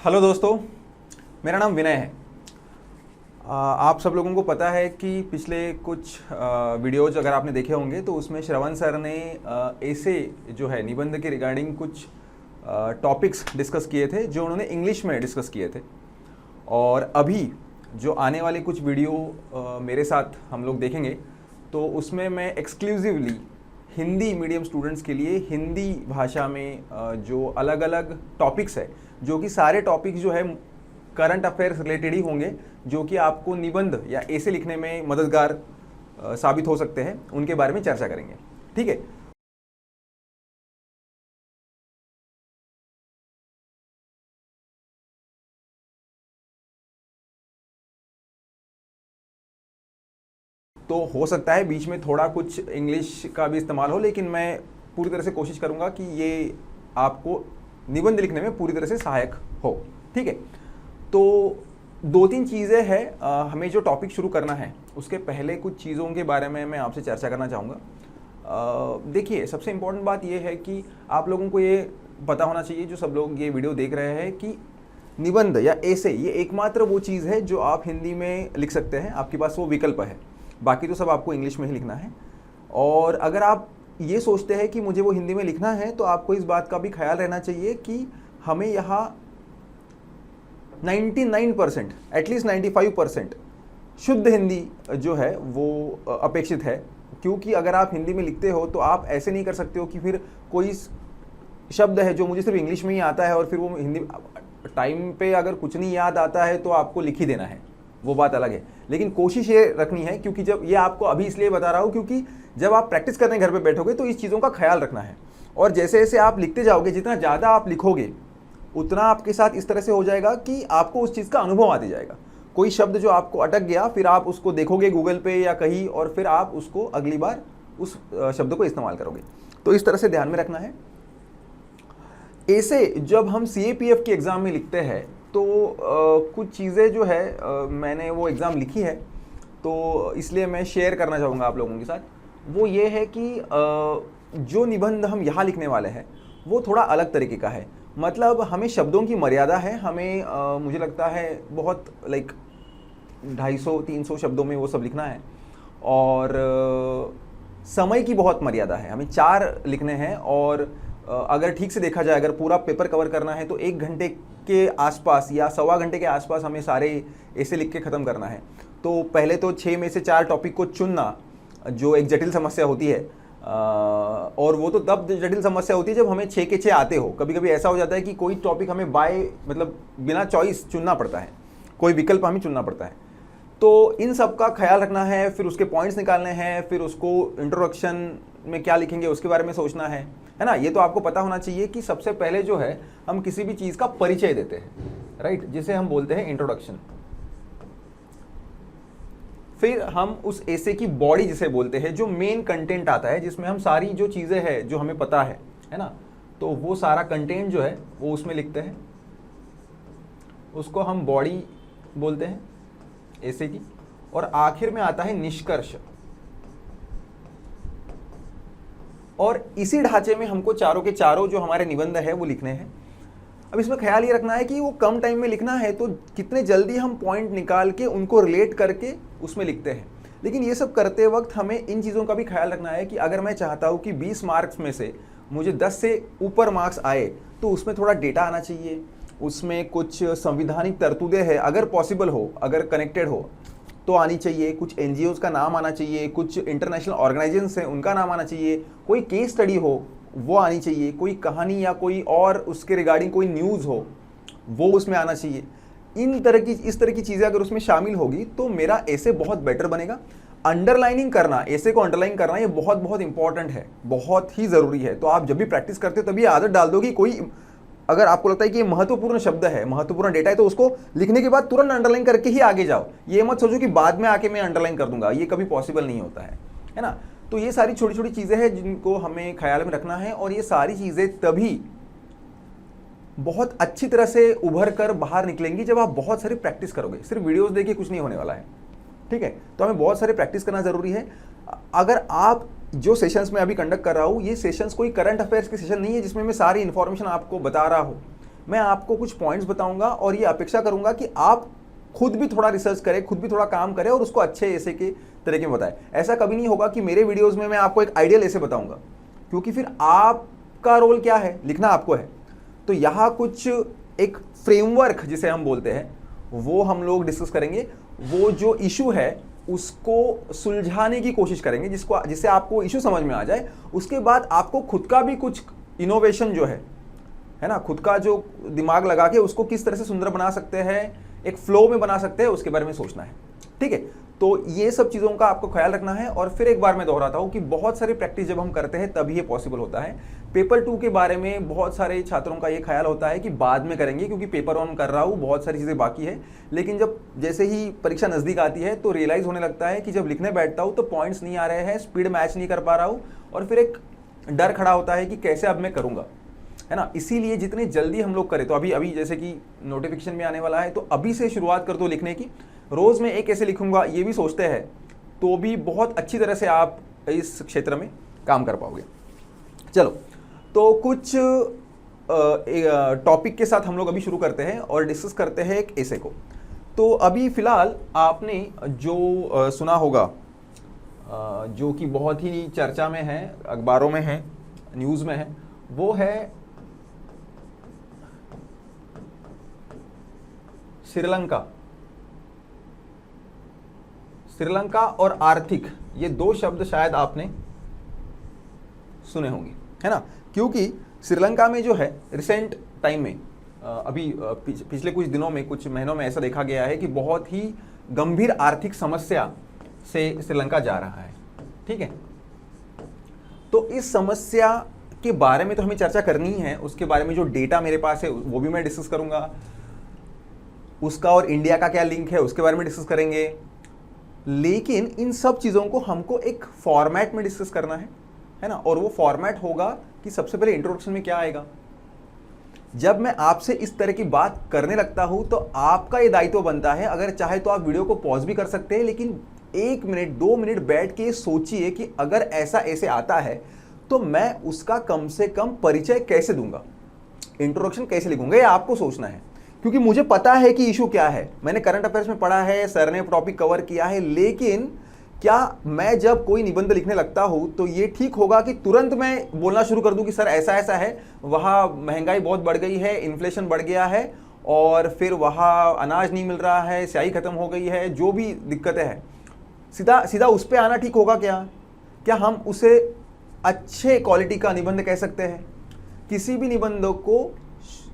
Hello दोस्तों, मेरा नाम विनय है। आप सब लोगों को पता है कि पिछले कुछ वीडियोज अगर आपने देखे होंगे तो उसमें श्रवण सर ने ऐसे जो है निबंध के रिगार्डिंग कुछ टॉपिक्स डिस्कस किए थे जो उन्होंने इंग्लिश में डिस्कस किए थे। और अभी जो आने वाली कुछ वीडियो मेरे साथ हम लोग देखेंगे तो उसमें मैं एक्सक्लूसिवली हिंदी मीडियम स्टूडेंट्स के लिए हिंदी भाषा में जो अलग अलग टॉपिक्स है, जो कि सारे टॉपिक्स जो है करंट अफेयर्स रिलेटेड ही होंगे, जो कि आपको निबंध या ऐसे लिखने में मददगार साबित हो सकते हैं, उनके बारे में चर्चा करेंगे। ठीक है, तो हो सकता है बीच में थोड़ा कुछ इंग्लिश का भी इस्तेमाल हो, लेकिन मैं पूरी तरह से कोशिश करूंगा कि ये आपको निबंध लिखने में पूरी तरह से सहायक हो। ठीक है, तो दो तीन चीज़ें हैं। हमें जो टॉपिक शुरू करना है उसके पहले कुछ चीज़ों के बारे में मैं आपसे चर्चा करना चाहूँगा। देखिए, सबसे इम्पोर्टेंट बात यह है कि आप लोगों को ये पता होना चाहिए, जो सब लोग ये वीडियो देख रहे हैं, कि निबंध या ऐसे ये एकमात्र वो चीज़ है जो आप हिंदी में लिख सकते हैं। आपके पास वो विकल्प है, बाकी तो सब आपको इंग्लिश में ही लिखना है। और अगर आप ये सोचते हैं कि मुझे वो हिंदी में लिखना है, तो आपको इस बात का भी ख्याल रहना चाहिए कि हमें यहाँ 99% एटलीस्ट 95% शुद्ध हिंदी जो है वो अपेक्षित है। क्योंकि अगर आप हिंदी में लिखते हो तो आप ऐसे नहीं कर सकते हो कि फिर कोई शब्द है जो मुझे सिर्फ इंग्लिश में ही आता है और फिर वो हिंदी टाइम पे अगर कुछ नहीं याद आता है तो आपको लिख ही देना है, वो बात अलग है। लेकिन कोशिश ये रखनी है, क्योंकि जब ये आपको अभी इसलिए बता रहा हूँ क्योंकि जब आप प्रैक्टिस करने घर पे बैठोगे तो इस चीज़ों का ख्याल रखना है। और जैसे जैसे आप लिखते जाओगे, जितना ज़्यादा आप लिखोगे उतना आपके साथ इस तरह से हो जाएगा कि आपको उस चीज़ का अनुभव आते जाएगा। कोई शब्द जो आपको अटक गया, फिर आप उसको देखोगे गूगल पे या कहीं, और फिर आप उसको अगली बार उस शब्द को इस्तेमाल करोगे। तो इस तरह से ध्यान में रखना है। ऐसे जब हम CAPF के एग्ज़ाम में लिखते हैं तो कुछ चीज़ें जो है मैंने वो एग्ज़ाम लिखी है, तो इसलिए मैं शेयर करना चाहूँगा आप लोगों के साथ। वो ये है कि जो निबंध हम यहाँ लिखने वाले हैं वो थोड़ा अलग तरीके का है। मतलब हमें शब्दों की मर्यादा है, हमें मुझे लगता है बहुत लाइक 250-300 शब्दों में वो सब लिखना है। और समय की बहुत मर्यादा है, हमें 4 लिखने हैं। और अगर ठीक से देखा जाए, अगर पूरा पेपर कवर करना है तो 1 घंटे के आसपास या सवा घंटे के आसपास हमें सारे ऐसे लिख के ख़त्म करना है। तो पहले तो 6 में से 4 टॉपिक को चुनना जो एक जटिल समस्या होती है, और वो तो तब जटिल समस्या होती है जब हमें 6 के 6 आते हो। कभी कभी ऐसा हो जाता है कि कोई टॉपिक हमें मतलब बिना चॉइस चुनना पड़ता है, कोई विकल्प हमें चुनना पड़ता है। तो इन सब का ख्याल रखना है, फिर उसके पॉइंट्स निकालने हैं, फिर उसको इंट्रोडक्शन में क्या लिखेंगे उसके बारे में सोचना है ना। ये तो आपको पता होना चाहिए कि सबसे पहले जो है हम किसी भी चीज़ का परिचय देते हैं, राइट, जिसे हम बोलते हैं इंट्रोडक्शन। फिर हम उस ऐसे की बॉडी जिसे बोलते हैं, जो मेन कंटेंट आता है, जिसमें हम सारी जो चीज़ें हैं जो हमें पता है ना, तो वो सारा कंटेंट जो है वो उसमें लिखते हैं, उसको हम बॉडी बोलते हैं ऐसे की। और आखिर में आता है निष्कर्ष। और इसी ढांचे में हमको चारों के चारों जो हमारे निबंध है वो लिखने हैं। अब इसमें ख्याल ये रखना है कि वो कम टाइम में लिखना है, तो कितने जल्दी हम पॉइंट निकाल के उनको रिलेट करके उसमें लिखते हैं। लेकिन ये सब करते वक्त हमें इन चीज़ों का भी ख्याल रखना है कि अगर मैं चाहता हूँ कि 20 मार्क्स में से मुझे 10 से ऊपर मार्क्स आए, तो उसमें थोड़ा डेटा आना चाहिए, उसमें कुछ संविधानिक तरतूदें हैं, अगर पॉसिबल हो, अगर कनेक्टेड हो तो आनी चाहिए, कुछ NGOs का नाम आना चाहिए, कुछ इंटरनेशनल ऑर्गेनाइजेशंस हैं उनका नाम आना चाहिए, कोई केस स्टडी हो वो आनी चाहिए, कोई कहानी या कोई और उसके रिगार्डिंग कोई न्यूज़ हो वो उसमें आना चाहिए। इस तरह की चीज़ें अगर उसमें शामिल होगी तो मेरा ऐसे बहुत बेटर बनेगा। अंडरलाइनिंग करना, ऐसे को अंडरलाइन करना, ये बहुत बहुत इंपॉर्टेंट है, बहुत ही ज़रूरी है। तो आप जब भी प्रैक्टिस करते हो तभी आदत डाल दो कि कोई अगर आपको लगता है कि ये महत्वपूर्ण शब्द है, महत्वपूर्ण डेटा है, तो उसको लिखने के बाद तुरंत अंडरलाइन करके ही आगे जाओ। ये मत सोचो कि बाद में आके मैं अंडरलाइन कर दूंगा, ये कभी पॉसिबल नहीं होता है ना। तो ये सारी छोटी छोटी चीज़ें हैं जिनको हमें ख्याल में रखना है, और ये सारी चीज़ें तभी बहुत अच्छी तरह से उभर कर बाहर निकलेंगी जब आप बहुत सारी प्रैक्टिस करोगे। सिर्फ वीडियोस देखिए कुछ नहीं होने वाला है, ठीक है। तो हमें बहुत सारे प्रैक्टिस करना ज़रूरी है। अगर आप जो सेशंस मैं अभी कंडक्ट कर रहा हूँ, ये सेशंस कोई करंट अफेयर्स के सेशन नहीं है जिसमें मैं सारी इन्फॉर्मेशन आपको बता रहा हूँ। मैं आपको कुछ पॉइंट्स बताऊंगा और ये अपेक्षा करूंगा कि आप खुद भी थोड़ा रिसर्च करें, खुद भी थोड़ा काम करें और उसको अच्छे ऐसे के तरीके में बताएं। ऐसा कभी नहीं होगा कि मेरे वीडियोस में मैं आपको एक आइडियल ऐसे बताऊंगा, क्योंकि फिर आपका रोल क्या है, लिखना आपको है। तो यहाँ कुछ एक फ्रेमवर्क जिसे हम बोलते हैं वो हम लोग डिस्कस करेंगे। वो जो इशू है उसको सुलझाने की कोशिश करेंगे, जिससे आपको इशू समझ में आ जाए। उसके बाद आपको खुद का भी कुछ इनोवेशन जो है ना, खुद का जो दिमाग लगा के उसको किस तरह से सुंदर बना सकते हैं, एक फ्लो में बना सकते हैं, उसके बारे में सोचना है। ठीक है, तो ये सब चीज़ों का आपको ख्याल रखना है। और फिर एक बार मैं दोहराता हूँ कि बहुत सारी प्रैक्टिस जब हम करते हैं तभी ये पॉसिबल होता है। पेपर 2 के बारे में बहुत सारे छात्रों का ये ख्याल होता है कि बाद में करेंगे, क्योंकि पेपर 1 कर रहा हूँ, बहुत सारी चीज़ें बाकी है। लेकिन जब जैसे ही परीक्षा नज़दीक आती है तो रियलाइज़ होने लगता है कि जब लिखने बैठता हूँ तो पॉइंट्स नहीं आ रहे हैं, स्पीड मैच नहीं कर पा रहा हूँ, और फिर एक डर खड़ा होता है कि कैसे अब मैं करूँगा, है ना। इसीलिए जितने जल्दी हम लोग करें, तो अभी जैसे कि नोटिफिकेशन में आने वाला है तो अभी से शुरुआत कर दो लिखने की। रोज़ मैं एक ऐसे लिखूंगा ये भी सोचते हैं तो भी बहुत अच्छी तरह से आप इस क्षेत्र में काम कर पाओगे। चलो, तो कुछ टॉपिक के साथ हम लोग अभी शुरू करते हैं और डिस्कस करते हैं एक ऐसे को। तो अभी फ़िलहाल आपने जो सुना होगा, जो कि बहुत ही चर्चा में है, अखबारों में है, न्यूज़ में है, वो है श्रीलंका और आर्थिक, ये 2 शब्द शायद आपने सुने होंगे, है ना। क्योंकि श्रीलंका में जो है रिसेंट टाइम में अभी पिछले कुछ दिनों में, कुछ महीनों में ऐसा देखा गया है कि बहुत ही गंभीर आर्थिक समस्या से श्रीलंका जा रहा है। ठीक है, तो इस समस्या के बारे में तो हमें चर्चा करनी है। उसके बारे में जो डेटा मेरे पास है वो भी मैं डिस्कस करूंगा, उसका और इंडिया का क्या लिंक है उसके बारे में डिस्कस करेंगे। लेकिन इन सब चीज़ों को हमको एक फॉर्मेट में डिस्कस करना है ना। और वो फॉर्मेट होगा कि सबसे पहले इंट्रोडक्शन में क्या आएगा। जब मैं आपसे इस तरह की बात करने लगता हूं तो आपका ये दायित्व बनता है, अगर चाहे तो आप वीडियो को पॉज भी कर सकते हैं, लेकिन 1 मिनट 2 मिनट बैठ के सोचिए कि अगर ऐसा ऐसे आता है तो मैं उसका कम से कम परिचय कैसे दूंगा, इंट्रोडक्शन कैसे लिखूंगा, ये आपको सोचना है। क्योंकि मुझे पता है कि इशू क्या है, मैंने करंट अफेयर्स में पढ़ा है, सर ने टॉपिक कवर किया है, लेकिन क्या मैं जब कोई निबंध लिखने लगता हूं तो ये ठीक होगा कि तुरंत मैं बोलना शुरू कर दूं कि सर ऐसा ऐसा है, वहाँ महंगाई बहुत बढ़ गई है, इन्फ्लेशन बढ़ गया है, और फिर वहाँ अनाज नहीं मिल रहा है, स्याही खत्म हो गई है, जो भी दिक्कतें हैं, सीधा सीधा उस पर आना ठीक होगा क्या हम उसे अच्छे क्वालिटी का निबंध कह सकते हैं? किसी भी निबंध को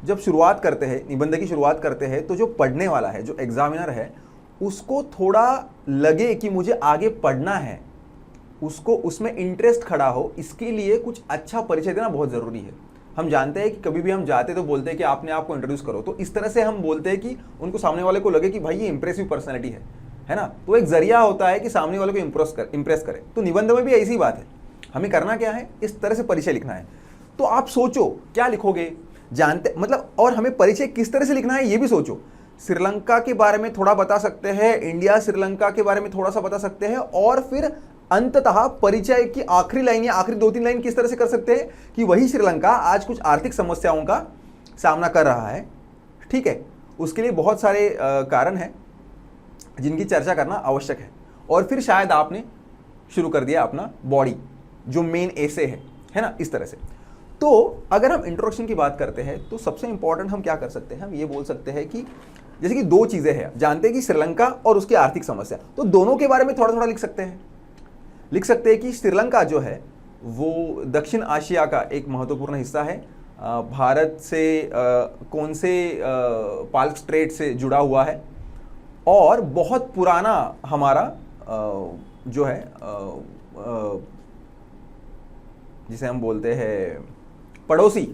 जब शुरुआत करते हैं, निबंध की शुरुआत करते हैं, तो जो पढ़ने वाला है, जो एग्जामिनर है, उसको थोड़ा लगे कि मुझे आगे पढ़ना है, उसको उसमें इंटरेस्ट खड़ा हो, इसके लिए कुछ अच्छा परिचय देना बहुत ज़रूरी है। हम जानते हैं कि कभी भी हम जाते तो बोलते हैं कि आपने आपको इंट्रोड्यूस करो, तो इस तरह से हम बोलते हैं कि उनको, सामने वाले को लगे कि भाई ये इंप्रेसिव पर्सनैलिटी है ना। तो एक जरिया होता है कि सामने वाले को इंप्रेस करे। तो निबंध में भी ऐसी बात है, हमें करना क्या है, इस तरह से परिचय लिखना है। तो आप सोचो क्या लिखोगे, जानते मतलब, और हमें परिचय किस तरह से लिखना है ये भी सोचो। श्रीलंका के बारे में थोड़ा बता सकते हैं, इंडिया श्रीलंका के बारे में थोड़ा सा बता सकते हैं, और फिर अंततः परिचय की आखिरी लाइन या आखिरी 2-3 लाइन किस तरह से कर सकते हैं कि वही श्रीलंका आज कुछ आर्थिक समस्याओं का सामना कर रहा है। ठीक है, उसके लिए बहुत सारे कारण हैं जिनकी चर्चा करना आवश्यक है। और फिर शायद आपने शुरू कर दिया अपना बॉडी, जो मेन ऐसे है ना, इस तरह से। तो अगर हम इंट्रोडक्शन की बात करते हैं तो सबसे इंपॉर्टेंट हम क्या कर सकते हैं, हम ये बोल सकते हैं कि जैसे कि 2 चीज़ें हैं, जानते हैं कि श्रीलंका और उसकी आर्थिक समस्या, तो दोनों के बारे में थोड़ा थोड़ा लिख सकते हैं कि श्रीलंका जो है वो दक्षिण एशिया का एक महत्वपूर्ण हिस्सा है, भारत से कौन से पाल्क स्ट्रेट से जुड़ा हुआ है, और बहुत पुराना हमारा जो है जिसे हम बोलते हैं पड़ोसी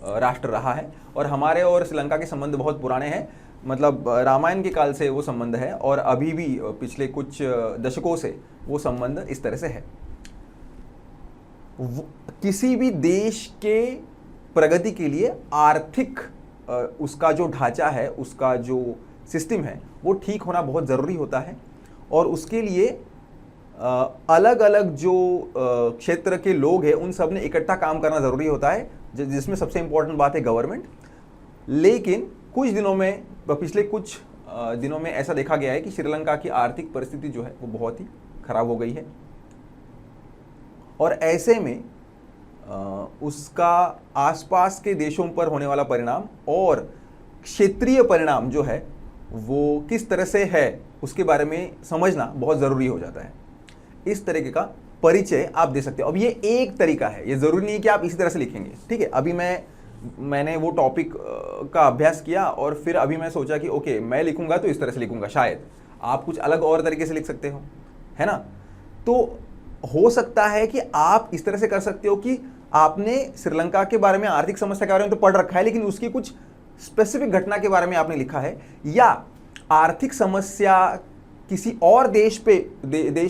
राष्ट्र रहा है। और हमारे और श्रीलंका के संबंध बहुत पुराने हैं, मतलब रामायण के काल से वो संबंध है, और अभी भी पिछले कुछ दशकों से वो संबंध इस तरह से है। किसी भी देश के प्रगति के लिए आर्थिक उसका जो ढांचा है, उसका जो सिस्टम है, वो ठीक होना बहुत ज़रूरी होता है। और उसके लिए अलग अलग जो क्षेत्र के लोग हैं उन सब ने इकट्ठा काम करना ज़रूरी होता है, जिसमें सबसे इंपॉर्टेंट बात है गवर्नमेंट। लेकिन कुछ दिनों में, पिछले कुछ दिनों में ऐसा देखा गया है कि श्रीलंका की आर्थिक परिस्थिति जो है वो बहुत ही खराब हो गई है और ऐसे में उसका आसपास के देशों पर होने वाला परिणाम और क्षेत्रीय परिणाम जो है वो किस तरह से है उसके बारे में समझना बहुत ज़रूरी हो जाता है। इस तरीके का परिचय आप दे सकते हो। अब ये एक तरीका है, ये ज़रूरी नहीं है कि आप इसी तरह से लिखेंगे, ठीक है। अभी मैंने वो टॉपिक का अभ्यास किया और फिर अभी मैं सोचा कि ओके मैं लिखूंगा तो इस तरह से लिखूंगा, शायद आप कुछ अलग और तरीके से लिख सकते हो, है ना। तो हो सकता है कि आप इस तरह से कर सकते हो कि आपने श्रीलंका के बारे में, आर्थिक समस्या के बारे में तो पढ़ रखा है, लेकिन उसकी कुछ स्पेसिफिक घटना के बारे में आपने लिखा है, या आर्थिक समस्या किसी और देश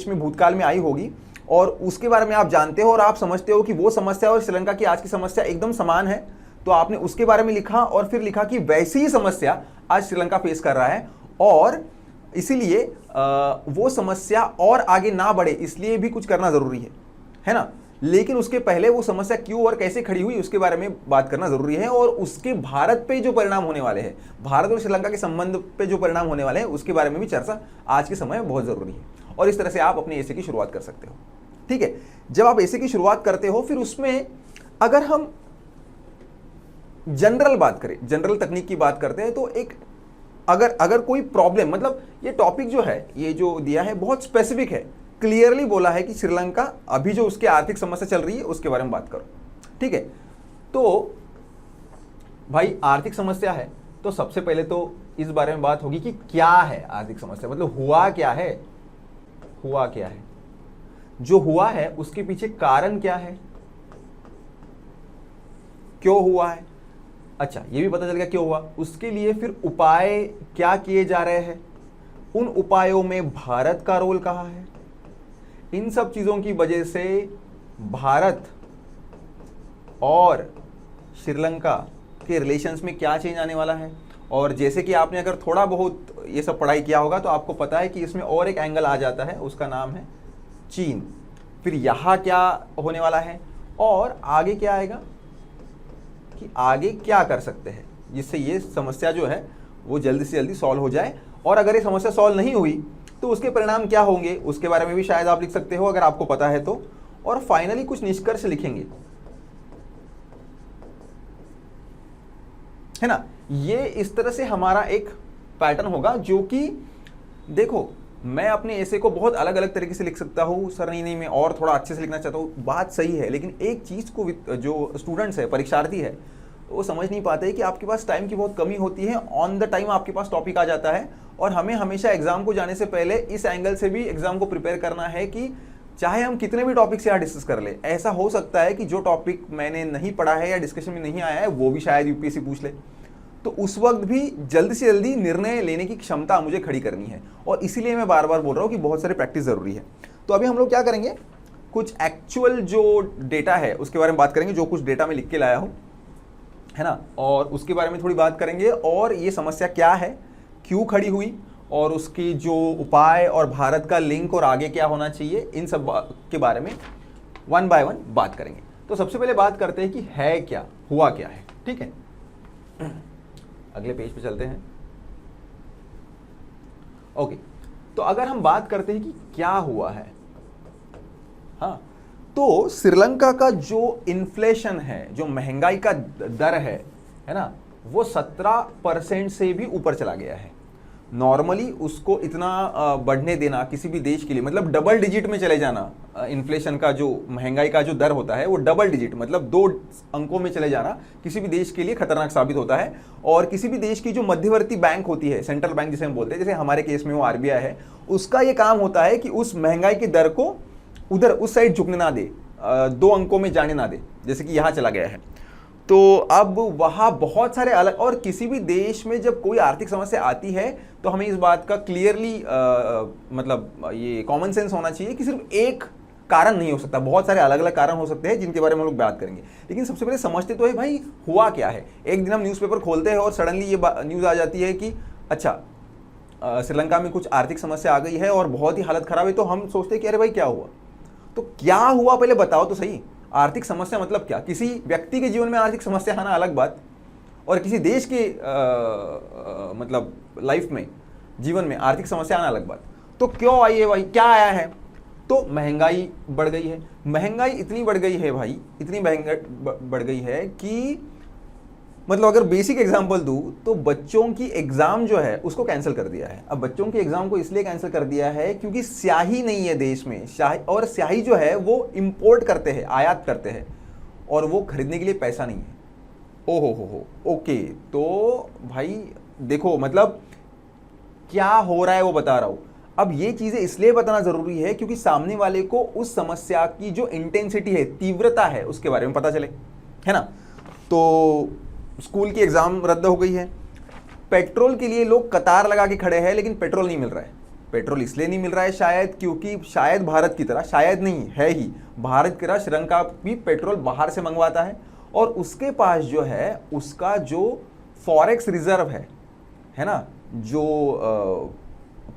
में भूतकाल में आई होगी और उसके बारे में आप जानते हो और आप समझते हो कि वो समस्या और श्रीलंका की आज की समस्या एकदम समान है, तो आपने उसके बारे में लिखा और फिर लिखा कि वैसी ही समस्या आज श्रीलंका फेस कर रहा है और इसीलिए वो समस्या और आगे ना बढ़े इसलिए भी कुछ करना जरूरी है ना। लेकिन उसके पहले वो समस्या क्यों और कैसे खड़ी हुई उसके बारे में बात करना जरूरी है और उसके भारत पे जो परिणाम होने वाले हैं, भारत और श्रीलंका के संबंध पे जो परिणाम होने वाले हैं उसके बारे में भी चर्चा आज के समय में बहुत जरूरी है। और इस तरह से आप अपने एसे की शुरुआत कर सकते हो, ठीक है। जब आप एसे की शुरुआत करते हो फिर उसमें अगर हम जनरल बात करें, जनरल तकनीक की बात करते हैं, तो एक अगर कोई प्रॉब्लम, मतलब ये टॉपिक जो है, ये जो दिया है बहुत स्पेसिफिक है, क्लियरली बोला है कि श्रीलंका अभी जो उसके आर्थिक समस्या चल रही है उसके बारे में बात करो, ठीक है। तो भाई आर्थिक समस्या है तो सबसे पहले तो इस बारे में बात होगी कि क्या है आर्थिक समस्या, मतलब हुआ क्या है, हुआ क्या है, जो हुआ है उसके पीछे कारण क्या है, क्यों हुआ है, अच्छा ये भी पता चल गया क्यों हुआ, उसके लिए फिर उपाय क्या किए जा रहे हैं, उन उपायों में भारत का रोल कहाँ है, इन सब चीजों की वजह से भारत और श्रीलंका के रिलेशंस में क्या चेंज आने वाला है। और जैसे कि आपने अगर थोड़ा बहुत ये सब पढ़ाई किया होगा तो आपको पता है कि इसमें और एक एंगल आ जाता है, उसका नाम है चीन। फिर यहाँ क्या होने वाला है और आगे क्या आएगा कि आगे क्या कर सकते हैं जिससे ये समस्या जो है वो जल्दी से जल्दी सॉल्व हो जाए, और अगर ये समस्या सॉल्व नहीं हुई तो उसके परिणाम क्या होंगे उसके बारे में भी शायद आप लिख सकते हो अगर आपको पता है तो। और फाइनली कुछ निष्कर्ष लिखेंगे, है ना। ये इस तरह से हमारा एक पैटर्न होगा जो कि देखो मैं अपने ऐसे को बहुत अलग अलग तरीके से लिख सकता हूँ सर, नहीं मैं और थोड़ा अच्छे से लिखना चाहता हूँ, बात सही है, लेकिन एक चीज़ को जो स्टूडेंट्स है, परीक्षार्थी है, वो समझ नहीं पाते है कि आपके पास टाइम की बहुत कमी होती है, ऑन द टाइम आपके पास टॉपिक आ जाता है और हमें हमेशा एग्जाम को जाने से पहले इस एंगल से भी एग्जाम को प्रिपेयर करना है कि चाहे हम कितने भी टॉपिक से यहाँ डिस्कस कर ले, ऐसा हो सकता है कि जो टॉपिक मैंने नहीं पढ़ा है या डिस्कशन में नहीं आया है वो भी शायद यूपीएससी पूछ ले, तो उस वक्त भी जल्दी से जल्दी निर्णय लेने की क्षमता मुझे खड़ी करनी है और इसीलिए मैं बार बार बोल रहा हूँ कि बहुत सारी प्रैक्टिस ज़रूरी है। तो अभी हम लोग क्या करेंगे, कुछ एक्चुअल जो डेटा है उसके बारे में बात करेंगे, जो कुछ डेटा मैं लिख के लाया हूँ, है ना, और उसके बारे में थोड़ी बात करेंगे और ये समस्या क्या है, क्यों खड़ी हुई और उसकी जो उपाय और भारत का लिंक और आगे क्या होना चाहिए, इन सब के बारे में वन बाय वन बात करेंगे। तो सबसे पहले बात करते हैं कि है क्या, हुआ क्या है, ठीक है। अगले पेज पे चलते हैं। ओके, तो अगर हम बात करते हैं कि क्या हुआ है, हाँ, तो श्रीलंका का जो इन्फ्लेशन है, जो महंगाई का दर है ना, वो 17% से भी ऊपर चला गया है। नॉर्मली उसको इतना बढ़ने देना किसी भी देश के लिए, मतलब डबल डिजिट में चले जाना, इन्फ्लेशन का जो महंगाई का जो दर होता है वो डबल डिजिट मतलब 2 अंकों में चले जाना किसी भी देश के लिए खतरनाक साबित होता है। और किसी भी देश की जो मध्यवर्ती बैंक होती है, सेंट्रल बैंक जिसे हम बोलते हैं, जैसे हमारे केस में वो आरबीआई है, उसका ये काम होता है कि उस महंगाई की दर को उधर उस साइड झुकने ना दे, 2 अंकों में जाने ना दे, जैसे कि यहाँ चला गया है। तो अब वहाँ बहुत सारे अलग, और किसी भी देश में जब कोई आर्थिक समस्या आती है तो हमें इस बात का क्लियरली मतलब ये कॉमन सेंस होना चाहिए कि सिर्फ एक कारण नहीं हो सकता, बहुत सारे अलग अलग कारण हो सकते हैं जिनके बारे में हम लोग बात करेंगे। लेकिन सबसे पहले समझते तो है भाई हुआ क्या है। एक दिन हम न्यूज़पेपर खोलते हैं और सडनली ये न्यूज़ आ जाती है कि अच्छा श्रीलंका में कुछ आर्थिक समस्या आ गई है और बहुत ही हालत खराब है, तो हम सोचते हैं कि अरे भाई क्या हुआ, तो क्या हुआ पहले बताओ तो सही। आर्थिक समस्या मतलब क्या, किसी व्यक्ति के जीवन में आर्थिक समस्या आना अलग बात, और किसी देश के मतलब लाइफ में, जीवन में आर्थिक समस्या आना अलग बात। तो क्यों आई है भाई, क्या आया है? तो महंगाई बढ़ गई है। महंगाई इतनी बढ़ गई है भाई, इतनी महंगाई बढ़ गई है कि मतलब अगर बेसिक एग्जांपल दूं तो बच्चों की एग्जाम जो है उसको कैंसिल कर दिया है। अब बच्चों की एग्जाम को इसलिए कैंसिल कर दिया है क्योंकि स्याही नहीं है देश में, स्याही, और स्याही जो है वो इंपोर्ट करते हैं, आयात करते हैं, और वो खरीदने के लिए पैसा नहीं है। ओ हो, ओके। तो भाई देखो मतलब क्या हो रहा है वो बता रहा हूं। अब ये चीजें इसलिए बताना जरूरी है क्योंकि सामने वाले को उस समस्या की जो इंटेंसिटी है, तीव्रता है, उसके बारे में पता चले, है ना। तो स्कूल की एग्जाम रद्द हो गई है, पेट्रोल के लिए लोग कतार लगा के खड़े हैं, लेकिन पेट्रोल नहीं मिल रहा है। पेट्रोल इसलिए नहीं मिल रहा है शायद क्योंकि शायद भारत की तरह, शायद नहीं है ही, भारत की तरह श्रीलंका भी पेट्रोल बाहर से मंगवाता है, और उसके पास जो है उसका जो फॉरेक्स रिजर्व है ना, जो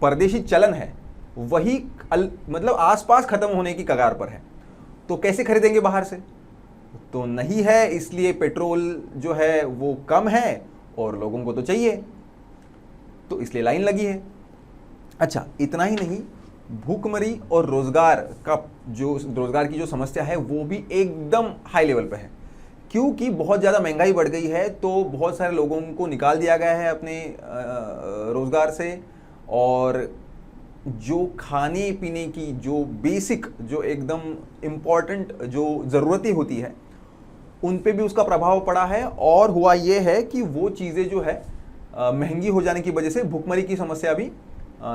परदेशी चलन है, वही मतलब आसपास खत्म होने की कगार पर है। तो कैसे खरीदेंगे बाहर से? तो नहीं है, इसलिए पेट्रोल जो है वो कम है और लोगों को तो चाहिए, तो इसलिए लाइन लगी है। अच्छा, इतना ही नहीं, भूखमरी और रोजगार की जो समस्या है वो भी एकदम हाई लेवल पे है, क्योंकि बहुत ज़्यादा महंगाई बढ़ गई है। तो बहुत सारे लोगों को निकाल दिया गया है अपने रोजगार से, और जो खाने पीने की जो बेसिक, जो एकदम इम्पॉर्टेंट जो ज़रूरतें होती है, उन पे भी उसका प्रभाव पड़ा है। और हुआ ये है कि वो चीज़ें जो है महंगी हो जाने की वजह से भूखमरी की समस्या भी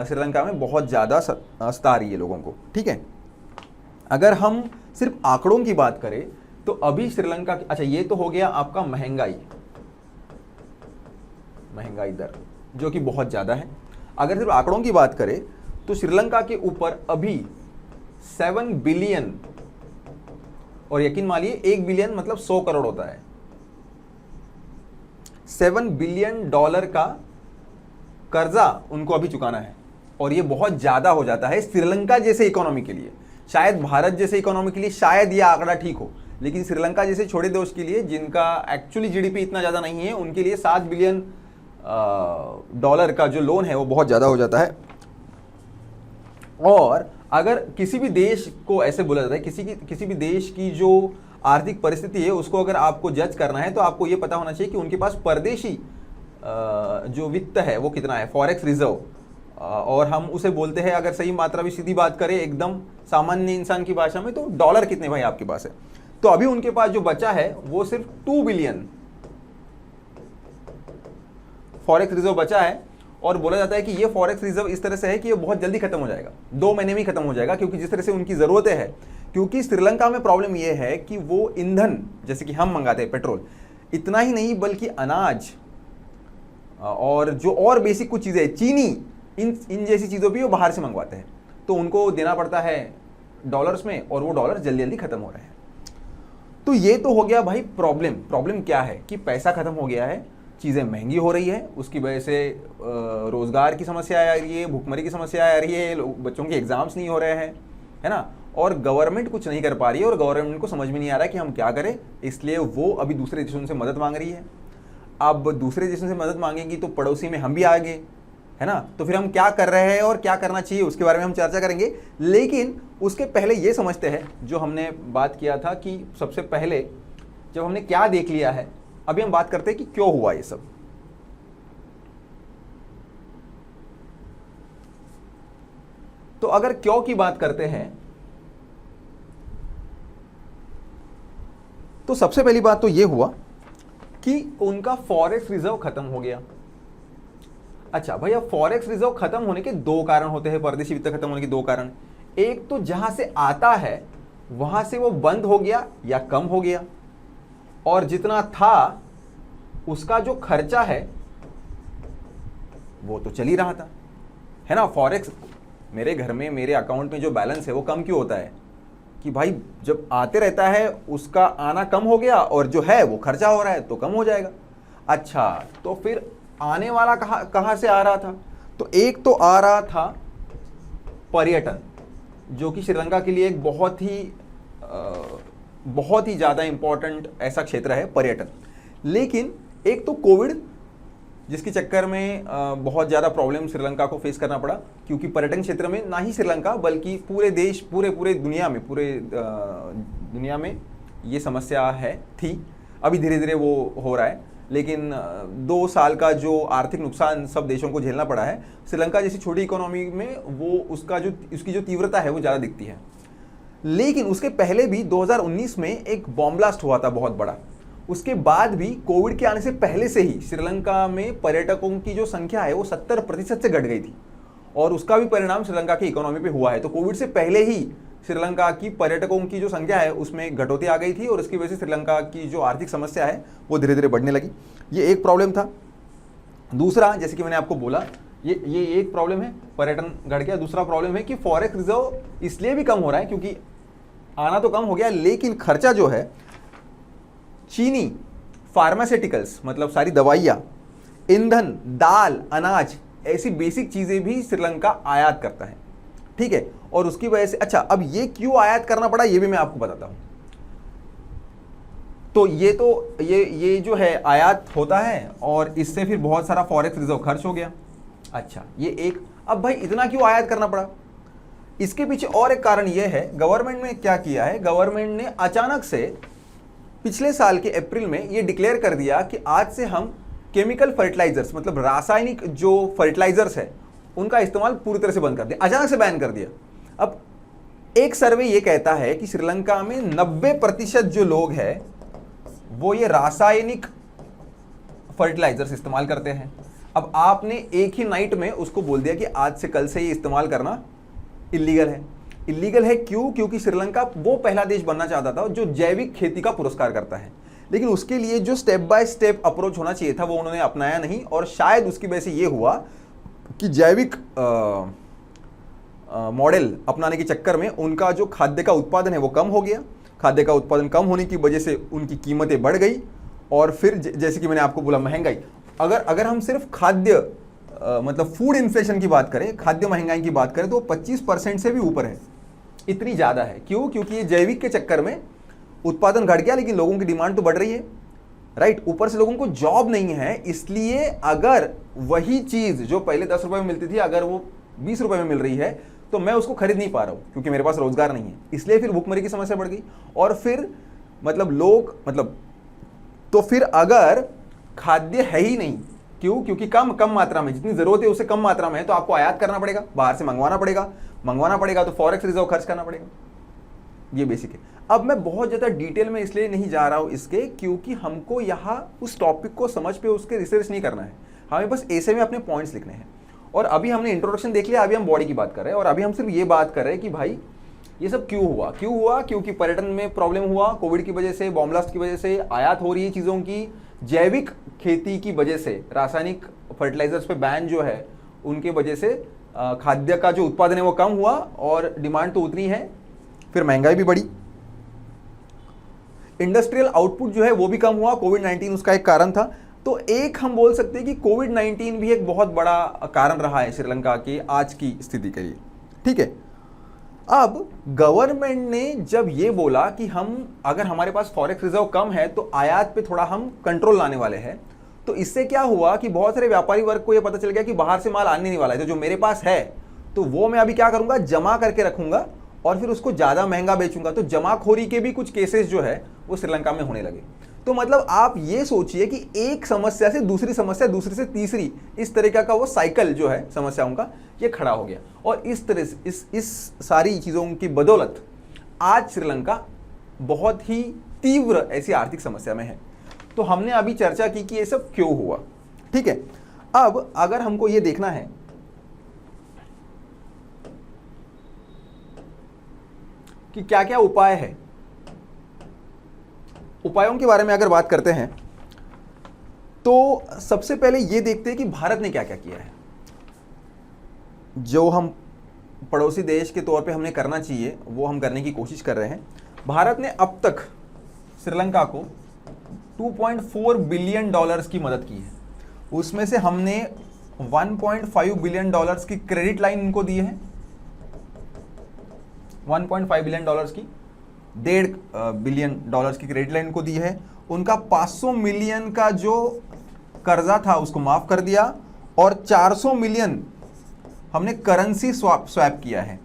श्रीलंका में बहुत ज़्यादा सता रही है लोगों को। ठीक है, अगर हम सिर्फ आंकड़ों की बात करें तो अभी श्रीलंका की, अच्छा ये तो हो गया आपका महंगाई दर जो कि बहुत ज़्यादा है। अगर सिर्फ आंकड़ों की बात करें तो श्रीलंका के ऊपर अभी 7 बिलियन, और यकीन मानिए 1 बिलियन मतलब 100 करोड़ होता है, 7 बिलियन डॉलर का कर्जा उनको अभी चुकाना है। और ये बहुत ज्यादा हो जाता है श्रीलंका जैसे इकोनॉमी के लिए। शायद भारत जैसे इकोनॉमी के लिए शायद ये आंकड़ा ठीक हो, लेकिन श्रीलंका जैसे छोटे देश के लिए, जिनका एक्चुअली जीडीपी इतना ज्यादा नहीं है, उनके लिए 7 बिलियन डॉलर का जो लोन है वो बहुत ज्यादा हो जाता है। और अगर किसी भी देश को ऐसे बोला जाता है, किसी भी देश की जो आर्थिक परिस्थिति है उसको अगर आपको जज करना है तो आपको ये पता होना चाहिए कि उनके पास परदेशी जो वित्त है वो कितना है, फॉरेक्स रिजर्व, और हम उसे बोलते हैं, अगर सही मात्रा भी सीधी बात करें एकदम सामान्य इंसान की भाषा में, तो डॉलर कितने भाई आपके पास है। तो अभी उनके पास जो बचा है वो सिर्फ 2 बिलियन फॉरेक्स रिजर्व बचा है। और बोला जाता है कि ये फॉरेक्स रिजर्व इस तरह से है कि ये बहुत जल्दी खत्म हो जाएगा, 2 महीने में खत्म हो जाएगा, क्योंकि जिस तरह से उनकी जरूरतें है। क्योंकि श्रीलंका में प्रॉब्लम ये है कि वो ईंधन, जैसे कि हम मंगाते हैं पेट्रोल, इतना ही नहीं बल्कि अनाज और जो और बेसिक कुछ चीजें, चीनी, इन जैसी चीजों भी वो बाहर से मंगवाते हैं, तो उनको देना पड़ता है डॉलर्स में, और वो डॉलर जल्दी जल्दी खत्म हो रहे हैं। तो ये तो हो गया भाई प्रॉब्लम क्या है कि पैसा खत्म हो गया है, चीज़ें महंगी हो रही है, उसकी वजह से रोज़गार की समस्या आ रही है, भूखमरी की समस्या आ रही है, बच्चों के एग्जाम्स नहीं हो रहे हैं, है ना। और गवर्नमेंट कुछ नहीं कर पा रही है, और गवर्नमेंट को समझ में नहीं आ रहा है कि हम क्या करें, इसलिए वो अभी दूसरे देशों से मदद मांग रही है। अब दूसरे देशों से मदद मांगेगी तो पड़ोसी में हम भी आगे, है ना। तो फिर हम क्या कर रहे हैं और क्या करना चाहिए उसके बारे में हम चर्चा करेंगे। लेकिन उसके पहले ये समझते हैं जो हमने बात किया था कि सबसे पहले जब हमने क्या देख लिया है, अभी हम बात करते हैं कि क्यों हुआ ये सब। तो अगर क्यों की बात करते हैं तो सबसे पहली बात तो ये हुआ कि उनका फॉरेक्स रिजर्व खत्म हो गया। अच्छा भैया, फॉरेक्स रिजर्व खत्म होने के 2 कारण होते हैं, परदेशी वित्त खत्म होने के 2 कारण। एक तो जहां से आता है वहां से वो बंद हो गया या कम हो गया, और जितना था उसका जो खर्चा है वो तो चल ही रहा था, है ना। फॉरेक्स, मेरे घर में मेरे अकाउंट में जो बैलेंस है वो कम क्यों होता है कि भाई जब आते रहता है उसका आना कम हो गया, और जो है वो खर्चा हो रहा है तो कम हो जाएगा। अच्छा, तो फिर आने वाला कहां से आ रहा था? तो एक तो आ रहा था पर्यटन, जो कि श्रीलंका के लिए एक बहुत ही ज़्यादा इंपॉर्टेंट ऐसा क्षेत्र है पर्यटन। लेकिन एक तो कोविड, जिसके चक्कर में बहुत ज़्यादा प्रॉब्लम श्रीलंका को फेस करना पड़ा, क्योंकि पर्यटन क्षेत्र में ना ही श्रीलंका बल्कि पूरे देश पूरे दुनिया में ये समस्या थी। अभी धीरे धीरे वो हो रहा है, लेकिन 2 साल का जो आर्थिक नुकसान सब देशों को झेलना पड़ा है, श्रीलंका जैसी छोटी इकोनॉमी में वो उसकी जो तीव्रता है वो ज़्यादा दिखती है। लेकिन उसके पहले भी 2019 में एक बॉम्ब ब्लास्ट हुआ था बहुत बड़ा। उसके बाद भी कोविड के आने से पहले से ही श्रीलंका में पर्यटकों की जो संख्या है वो 70% से घट गई थी, और उसका भी परिणाम श्रीलंका की इकोनॉमी पे हुआ है। तो कोविड से पहले ही श्रीलंका की पर्यटकों की जो संख्या है उसमें घटौती आ गई थी, और उसकी वजह से श्रीलंका की जो आर्थिक समस्या है वो धीरे धीरे बढ़ने लगी। ये एक प्रॉब्लम था। दूसरा, जैसे कि मैंने आपको बोला, ये एक प्रॉब्लम है, पर्यटन घट गया। दूसरा प्रॉब्लम है कि फॉरेक्स रिजर्व इसलिए भी कम हो रहा है क्योंकि आना तो कम हो गया, लेकिन खर्चा जो है चीनी, फार्मास्यूटिकल्स मतलब सारी दवाइयाँ, ईंधन, दाल, अनाज, ऐसी बेसिक चीज़ें भी श्रीलंका आयात करता है, ठीक है। और उसकी वजह से, अच्छा अब ये क्यों आयात करना पड़ा ये भी मैं आपको बताता हूँ। तो ये जो है आयात होता है, और इससे फिर बहुत सारा फॉरेक्स रिजर्व खर्च हो गया। अच्छा ये एक, अब भाई इतना क्यों आयात करना पड़ा? इसके पीछे और एक कारण ये है, गवर्नमेंट ने क्या किया है, गवर्नमेंट ने अचानक से पिछले साल के अप्रैल में ये डिक्लेयर कर दिया कि आज से हम केमिकल फर्टिलाइजर्स मतलब रासायनिक जो फर्टिलाइजर्स है उनका इस्तेमाल पूरी तरह से बंद कर दिया, अचानक से बैन कर दिया। अब एक सर्वे ये कहता है कि श्रीलंका में 90% जो लोग हैं वो ये रासायनिक फर्टिलाइजर्स इस्तेमाल करते हैं। अब आपने एक ही नाइट में उसको बोल दिया कि आज से कल से ये इस्तेमाल करना इलीगल है। इलीगल है क्यों? क्योंकि श्रीलंका वो पहला देश बनना चाहता था जो जैविक खेती का पुरस्कार करता है, लेकिन उसके लिए जो स्टेप बाय स्टेप अप्रोच होना चाहिए था वो उन्होंने अपनाया नहीं, और शायद उसकी वजह से ये हुआ कि जैविक मॉडल अपनाने के चक्कर में उनका जो खाद्य का उत्पादन है वो कम हो गया। खाद्य का उत्पादन कम होने की वजह से उनकी कीमतें बढ़ गई, और फिर जैसे कि मैंने आपको बोला महंगाई, अगर हम सिर्फ खाद्य मतलब फूड इन्फ्लेशन की बात करें, खाद्य महंगाई की बात करें, तो 25% से भी ऊपर है, इतनी ज़्यादा है। क्यों? क्योंकि ये जैविक के चक्कर में उत्पादन घट गया, लेकिन लोगों की डिमांड तो बढ़ रही है, राइट। ऊपर से लोगों को जॉब नहीं है, इसलिए अगर वही चीज़ जो पहले 10 रुपये में मिलती थी अगर वो 20 रुपये में मिल रही है तो मैं उसको खरीद नहीं पा रहा हूँ क्योंकि मेरे पास रोजगार नहीं है, इसलिए फिर भूखमरी की समस्या बढ़ गई। और फिर तो फिर अगर खाद्य है ही नहीं, क्यों? क्योंकि कम मात्रा में, जितनी जरूरत है उससे कम मात्रा में है, तो आपको आयात करना पड़ेगा, बाहर से मंगवाना पड़ेगा तो फॉरेक्स रिजर्व खर्च करना पड़ेगा। ये बेसिक है। अब मैं बहुत ज़्यादा डिटेल में इसलिए नहीं जा रहा हूँ इसके, क्योंकि हमको यहाँ उस टॉपिक को समझ पे उसके रिसर्च नहीं करना है, हमें बस ऐसे में अपने पॉइंट्स लिखने हैं। और अभी हमने इंट्रोडक्शन देख लिया, अभी हम बॉडी की बात कर रहे हैं, और अभी हम सिर्फ ये बात कर रहे हैं कि भाई ये सब क्यों हुआ? क्योंकि पर्यटन में प्रॉब्लम हुआ, कोविड की वजह से, बॉम्ब ब्लास्ट की वजह से, आयात हो रही है चीज़ों की, जैविक खेती की वजह से, रासायनिक फर्टिलाइजर्स पे बैन जो है उनके वजह से खाद्य का जो उत्पादन है वो कम हुआ, और डिमांड तो उतनी है, फिर महंगाई भी बढ़ी, इंडस्ट्रियल आउटपुट जो है वो भी कम हुआ, कोविड-19 उसका एक कारण था। तो एक हम बोल सकते हैं कि कोविड-19 भी एक बहुत बड़ा कारण रहा है श्रीलंका की आज की स्थिति के लिए, ठीक है। अब गवर्नमेंट ने जब ये बोला कि हम अगर हमारे पास फॉरेक्स रिजर्व कम है तो आयात पे थोड़ा हम कंट्रोल लाने वाले हैं, तो इससे क्या हुआ कि बहुत सारे व्यापारी वर्ग को ये पता चल गया कि बाहर से माल आने नहीं वाला है, तो जो मेरे पास है तो वो मैं अभी क्या करूंगा, जमा करके रखूंगा और फिर उसको ज़्यादा महंगा बेचूंगा। तो जमाखोरी के भी कुछ केसेस जो है वो श्रीलंका में होने लगे। तो मतलब आप ये सोचिए कि एक समस्या से दूसरी समस्या, दूसरी से तीसरी, इस तरीका का वो साइकिल जो है समस्याओं का ये खड़ा हो गया। और इस तरह से इस सारी चीज़ों की बदौलत आज श्रीलंका बहुत ही तीव्र ऐसी आर्थिक समस्या में है। तो हमने अभी चर्चा की कि ये सब क्यों हुआ, ठीक है। अब अगर हमको ये देखना है कि क्या क्या उपाय है, उपायों के बारे में अगर बात करते हैं तो सबसे पहले ये देखते हैं कि भारत ने क्या क्या किया है। जो हम पड़ोसी देश के तौर पे हमने करना चाहिए वो हम करने की कोशिश कर रहे हैं। भारत ने अब तक श्रीलंका को $2.4 बिलियन की मदद की है। उसमें से हमने $1.5 बिलियन की क्रेडिट लाइन इनको दी है, 1.5 बिलियन की, $1.5 बिलियन की क्रेडिट लाइन को दी है, उनका 500 मिलियन का जो कर्जा था उसको माफ कर दिया और 400 मिलियन हमने करेंसी स्वैप किया है।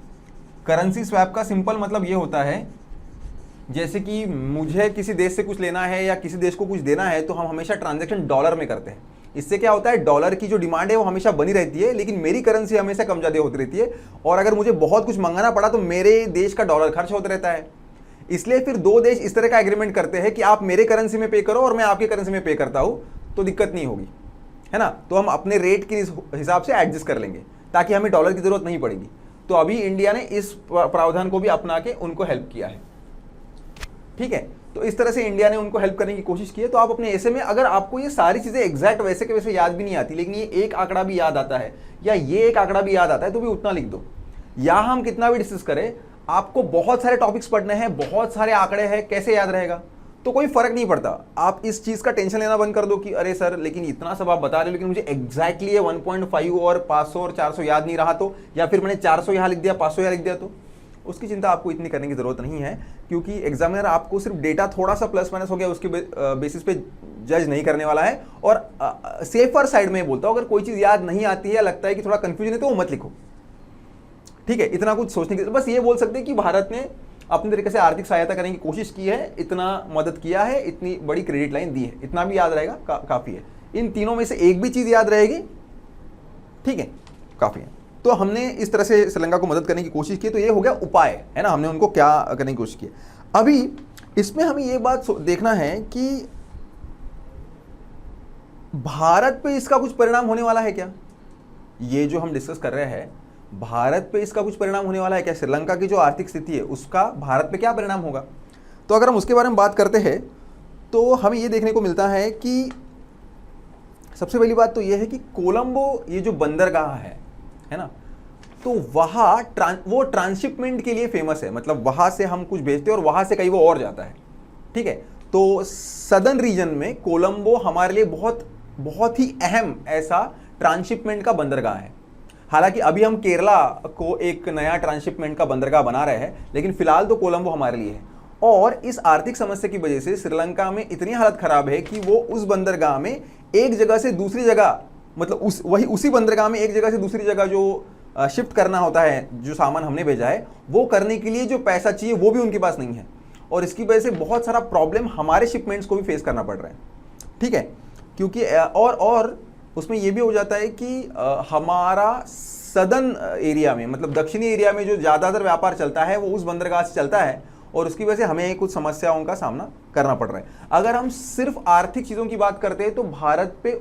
करेंसी स्वैप का सिंपल मतलब ये होता है, जैसे कि मुझे किसी देश से कुछ लेना है या किसी देश को कुछ देना है तो हम हमेशा ट्रांजैक्शन डॉलर में करते हैं। इससे क्या होता है, डॉलर की जो डिमांड है वो हमेशा बनी रहती है, लेकिन मेरी करेंसी हमेशा कम ज़्यादा होती रहती है, और अगर मुझे बहुत कुछ मंगाना पड़ा तो मेरे देश का डॉलर खर्च होता रहता है। इसलिए फिर दो देश इस तरह का एग्रीमेंट करते हैं कि आप मेरे करेंसी में पे करो और मैं आपकी करेंसी में पे करता हूँ, तो दिक्कत नहीं होगी, है ना। तो हम अपने रेट के हिसाब से एडजस्ट कर लेंगे ताकि हमें डॉलर की जरूरत नहीं पड़ेगी। तो अभी इंडिया ने इस प्रावधान को भी अपना के उनको हेल्प किया है, ठीक है। तो इस तरह से इंडिया ने उनको हेल्प करने की कोशिश की है। तो आप अपने ऐसे में, अगर आपको ये सारी चीजें एग्जैक्ट वैसे के वैसे याद भी नहीं आती, लेकिन ये एक आंकड़ा भी याद आता है या ये एक आंकड़ा भी याद आता है, तो भी उतना लिख दो। या हम कितना भी डिस्कस करें, आपको बहुत सारे टॉपिक्स पढ़ने हैं, बहुत सारे आंकड़े हैं, कैसे याद रहेगा, तो कोई फर्क नहीं पड़ता। आप इस चीज का टेंशन लेना बंद कर दो कि अरे सर लेकिन इतना सब आप बता रहे हो, लेकिन मुझे एग्जैक्टली ये 1.5 और 500 और 400 याद नहीं रहा, तो या फिर मैंने 400 यहाँ लिख दिया, 500 यहाँ लिख दिया, तो उसकी चिंता आपको इतनी करने की जरूरत नहीं है, क्योंकि एग्जामिनर आपको सिर्फ डेटा थोड़ा सा प्लस माइनस हो गया उसके बेसिस पे जज नहीं करने वाला है। और सेफर साइड में बोलता हूं, अगर कोई चीज याद नहीं आती है, लगता है कि थोड़ा कंफ्यूजन है, तो वो मत लिखो, ठीक है। इतना कुछ सोचने की, बस ये बोल सकते हैं कि भारत ने अपने तरीके से आर्थिक सहायता करने की कोशिश की है, इतना मदद किया है, इतनी बड़ी क्रेडिट लाइन दी है, इतना भी याद रहेगा काफी है। इन तीनों में से एक भी चीज याद रहेगी, ठीक है, काफी है। तो हमने इस तरह से श्रीलंका को मदद करने की कोशिश की, तो ये हो गया उपाय, है ना, हमने उनको क्या करने की कोशिश की। अभी इसमें हमें ये बात देखना है कि भारत पे इसका कुछ परिणाम होने वाला है क्या। ये जो हम डिस्कस कर रहे हैं, भारत पे इसका कुछ परिणाम होने वाला है क्या, श्रीलंका की जो आर्थिक स्थिति है उसका भारत पे क्या परिणाम होगा। तो अगर हम उसके बारे में बात करते हैं तो हमें ये देखने को मिलता है कि सबसे पहली बात तो ये है कि कोलंबो ये जो बंदरगाह है ना, तो वहाँ वो ट्रांसशिपमेंट के लिए फेमस है, मतलब वहाँ से हम कुछ भेजते हैं और वहाँ से कहीं वो और जाता है, ठीक है। तो सदर्न रीजन में कोलंबो हमारे लिए बहुत बहुत ही अहम ऐसा ट्रांसशिपमेंट का बंदरगाह है। हालांकि अभी हम केरला को एक नया ट्रांसशिपमेंट का बंदरगाह बना रहे हैं, लेकिन फिलहाल तो कोलंबो हमारे लिए है। और इस आर्थिक समस्या की वजह से श्रीलंका में इतनी हालत खराब है कि वो उस बंदरगाह में एक जगह से दूसरी जगह, मतलब उसी बंदरगाह में एक जगह से दूसरी जगह जो शिफ्ट करना होता है, जो सामान हमने भेजा है, वो करने के लिए जो पैसा चाहिए वो भी उनके पास नहीं है। और इसकी वजह से बहुत सारा प्रॉब्लम हमारे शिपमेंट्स को भी फेस करना पड़ रहा है, ठीक है। क्योंकि और उसमें ये भी हो जाता है कि हमारा सदर्न एरिया में, मतलब दक्षिणी एरिया में जो ज़्यादातर व्यापार चलता है वो उस बंदरगाह से चलता है, और उसकी वजह से हमें कुछ समस्याओं का सामना करना पड़ रहा है। अगर हम सिर्फ आर्थिक चीज़ों की बात करते हैं तो भारत पे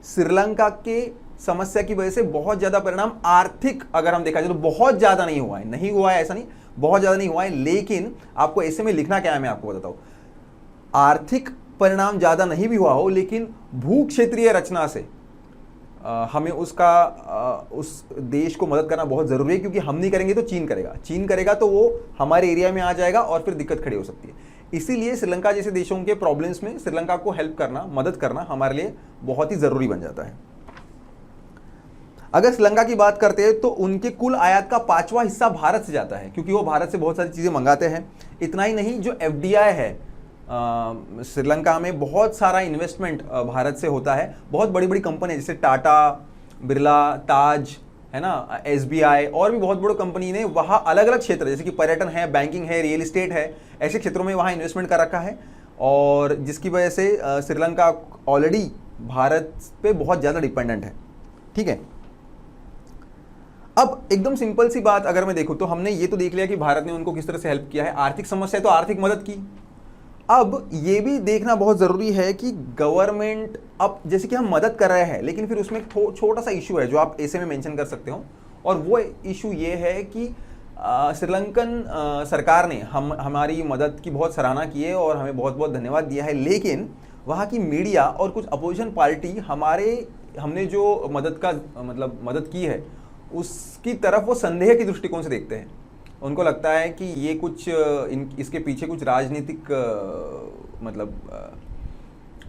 श्रीलंका के समस्या की वजह से बहुत ज़्यादा परिणाम आर्थिक, अगर हम देखा जाए तो बहुत ज़्यादा नहीं हुआ है, ऐसा नहीं, बहुत ज़्यादा नहीं हुआ है। लेकिन आपको ऐसे में लिखना क्या है, मैं आपको बताता हूँ। आर्थिक परिणाम ज़्यादा नहीं भी हुआ हो, लेकिन भू क्षेत्रीय रचना से हमें उस देश को मदद करना बहुत ज़रूरी है, क्योंकि हम नहीं करेंगे तो चीन करेगा तो वो हमारे एरिया में आ जाएगा और फिर दिक्कत खड़ी हो सकती है। इसीलिए श्रीलंका जैसे देशों के प्रॉब्लम्स में श्रीलंका को हेल्प करना, मदद करना हमारे लिए बहुत ही ज़रूरी बन जाता है। अगर श्रीलंका की बात करते हैं तो उनके कुल आयात का 5वां हिस्सा भारत से जाता है, क्योंकि वो भारत से बहुत सारी चीज़ें मंगाते हैं। इतना ही नहीं, जो FDI है श्रीलंका में बहुत सारा इन्वेस्टमेंट भारत से होता है। बहुत बड़ी बड़ी कंपनी जैसे टाटा, बिरला, ताज, है ना, SBI और भी बहुत बड़ी कंपनी ने वहाँ अलग अलग क्षेत्र जैसे कि पर्यटन है, बैंकिंग है, रियल एस्टेट है, ऐसे क्षेत्रों में वहाँ इन्वेस्टमेंट कर रखा है, और जिसकी वजह से श्रीलंका ऑलरेडी भारत पे बहुत ज़्यादा डिपेंडेंट है, ठीक है। अब एकदम सिंपल सी बात अगर मैं देखूँ तो हमने ये तो देख लिया कि भारत ने उनको किस तरह से हेल्प किया है, आर्थिक समस्या है तो आर्थिक मदद की। अब ये भी देखना बहुत ज़रूरी है कि गवर्नमेंट, अब जैसे कि हम मदद कर रहे हैं, लेकिन फिर उसमें छोटा सा इशू है जो आप ऐसे में मेंशन कर सकते हो, और वो इशू ये है कि श्रीलंकन सरकार ने हमारी मदद की बहुत सराहना की है और हमें बहुत बहुत धन्यवाद दिया है, लेकिन वहाँ की मीडिया और कुछ अपोजिशन पार्टी हमने जो मदद की है उसकी तरफ वो संदेह के दृष्टिकोण से देखते हैं। उनको लगता है कि ये कुछ इसके पीछे कुछ राजनीतिक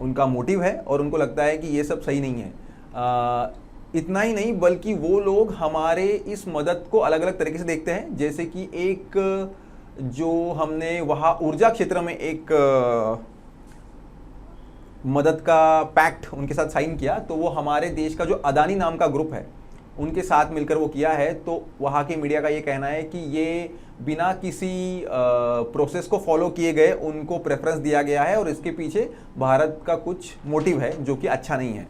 उनका मोटिव है, और उनको लगता है कि ये सब सही नहीं है। इतना ही नहीं, बल्कि वो लोग हमारे इस मदद को अलग अलग तरीके से देखते हैं। जैसे कि एक जो हमने वहाँ ऊर्जा क्षेत्र में एक मदद का पैक्ट उनके साथ साइन किया, तो वो हमारे देश का जो अदानी नाम का ग्रुप है उनके साथ मिलकर वो किया है। तो वहाँ की मीडिया का ये कहना है कि ये बिना किसी प्रोसेस को फॉलो किए गए उनको प्रेफरेंस दिया गया है और इसके पीछे भारत का कुछ मोटिव है जो कि अच्छा नहीं है।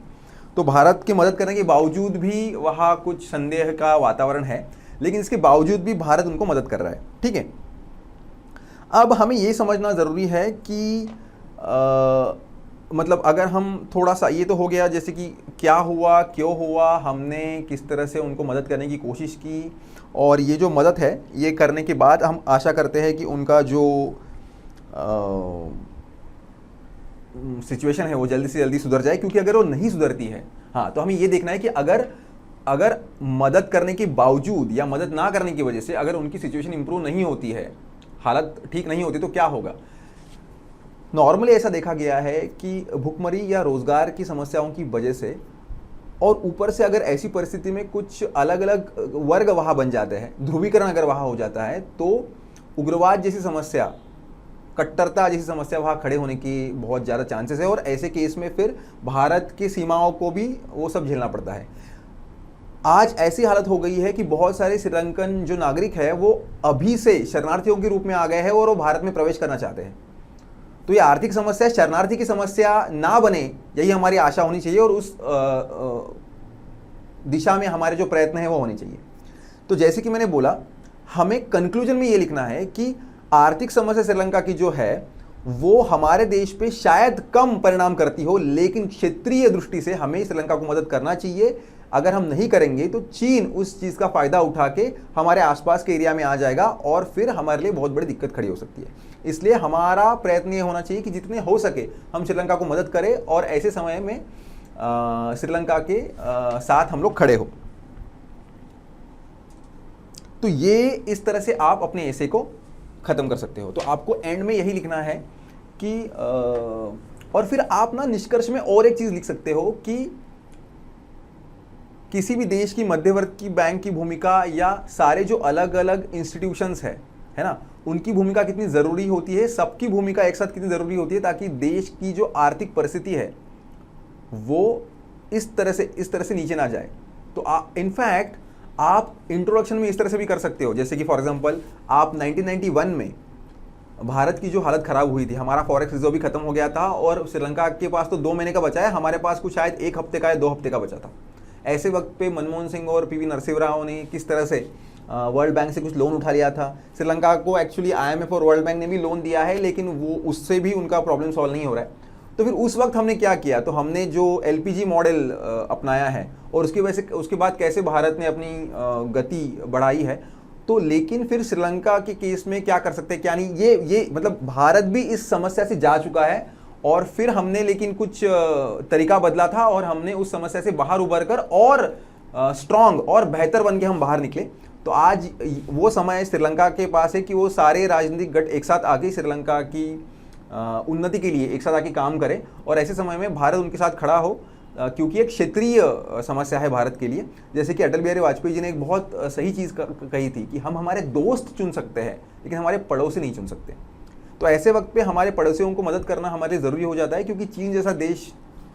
तो भारत की मदद करने के बावजूद भी वहाँ कुछ संदेह का वातावरण है, लेकिन इसके बावजूद भी भारत उनको मदद कर रहा है। ठीक है, अब हमें ये समझना ज़रूरी है कि मतलब अगर हम थोड़ा सा, ये तो हो गया जैसे कि क्या हुआ, क्यों हुआ, हमने किस तरह से उनको मदद करने की कोशिश की, और ये जो मदद है ये करने के बाद हम आशा करते हैं कि उनका जो सिचुएशन है वो जल्दी से जल्दी सुधर जाए। क्योंकि अगर वो नहीं सुधरती है, हाँ, तो हमें ये देखना है कि अगर मदद करने के बावजूद या मदद ना करने की वजह से अगर उनकी सिचुएशन इंप्रूव नहीं होती है, हालत ठीक नहीं होती, तो क्या होगा। नॉर्मली ऐसा देखा गया है कि भुखमरी या रोजगार की समस्याओं की वजह से और ऊपर से अगर ऐसी परिस्थिति में कुछ अलग अलग वर्ग वहाँ बन जाते हैं, ध्रुवीकरण अगर वहाँ हो जाता है, तो उग्रवाद जैसी समस्या, कट्टरता जैसी समस्या वहाँ खड़े होने की बहुत ज़्यादा चांसेस है, और ऐसे केस में फिर भारत की सीमाओं को भी वो सब झेलना पड़ता है। आज ऐसी हालत हो गई है कि बहुत सारे श्रीलंकन जो नागरिक है वो अभी से शरणार्थियों के रूप में आ गए हैं और वो भारत में प्रवेश करना चाहते हैं। तो ये आर्थिक समस्या शरणार्थी की समस्या ना बने, यही हमारी आशा होनी चाहिए, और उस दिशा में हमारे जो प्रयत्न है वो होने चाहिए। तो जैसे कि मैंने बोला, हमें कंक्लूजन में ये लिखना है कि आर्थिक समस्या श्रीलंका की जो है वो हमारे देश पे शायद कम परिणाम करती हो, लेकिन क्षेत्रीय दृष्टि से हमें श्रीलंका को मदद करना चाहिए। अगर हम नहीं करेंगे तो चीन उस चीज़ का फ़ायदा उठा के हमारे आसपास के एरिया में आ जाएगा और फिर हमारे लिए बहुत बड़ी दिक्कत खड़ी हो सकती है। इसलिए हमारा प्रयत्न ये होना चाहिए कि जितने हो सके हम श्रीलंका को मदद करें और ऐसे समय में श्रीलंका के साथ हम लोग खड़े हो। तो ये इस तरह से आप अपने ऐसे को ख़त्म कर सकते हो। तो आपको एंड में यही लिखना है कि और फिर आप ना निष्कर्ष में और एक चीज़ लिख सकते हो कि किसी भी देश की मध्यवर्ती बैंक की भूमिका या सारे जो अलग अलग इंस्टीट्यूशंस है ना, उनकी भूमिका कितनी ज़रूरी होती है, सबकी भूमिका एक साथ कितनी ज़रूरी होती है, ताकि देश की जो आर्थिक परिस्थिति है वो इस तरह से नीचे ना जाए। तो इनफैक्ट आप इंट्रोडक्शन में इस तरह से भी कर सकते हो, जैसे कि फॉर एग्जांपल आप 1991 में भारत की जो हालत ख़राब हुई थी, हमारा फॉरेक्स रिजर्व भी खत्म हो गया था और श्रीलंका के पास तो 2 महीने का बचा है, हमारे पास कुछ शायद 1 हफ्ते का या 2 हफ्ते का बचा था। ऐसे वक्त पे मनमोहन सिंह और पीवी नरसिम्हा राव ने किस तरह से वर्ल्ड बैंक से कुछ लोन उठा लिया था। श्रीलंका को एक्चुअली IMF और वर्ल्ड बैंक ने भी लोन दिया है, लेकिन वो उससे भी उनका प्रॉब्लम सॉल्व नहीं हो रहा है। तो फिर उस वक्त हमने क्या किया, तो हमने जो LPG मॉडल अपनाया है और उसके बाद कैसे भारत ने अपनी गति बढ़ाई है। तो लेकिन फिर श्रीलंका के केस में क्या कर सकते हैं, क्या नहीं, ये मतलब भारत भी इस समस्या से जा चुका है और फिर हमने लेकिन कुछ तरीका बदला था और हमने उस समस्या से बाहर उभर कर और स्ट्रांग और बेहतर बन के हम बाहर निकले। तो आज वो समय श्रीलंका के पास है कि वो सारे राजनीतिक गट एक साथ आके श्रीलंका की उन्नति के लिए एक साथ आके काम करें, और ऐसे समय में भारत उनके साथ खड़ा हो, क्योंकि एक क्षेत्रीय समस्या है भारत के लिए। जैसे कि अटल बिहारी वाजपेयी जी ने एक बहुत सही चीज़ कही थी कि हम हमारे दोस्त चुन सकते हैं लेकिन हमारे पड़ोसी नहीं चुन सकते। तो ऐसे वक्त पे हमारे पड़ोसियों को मदद करना हमारे लिए ज़रूरी हो जाता है, क्योंकि चीन जैसा देश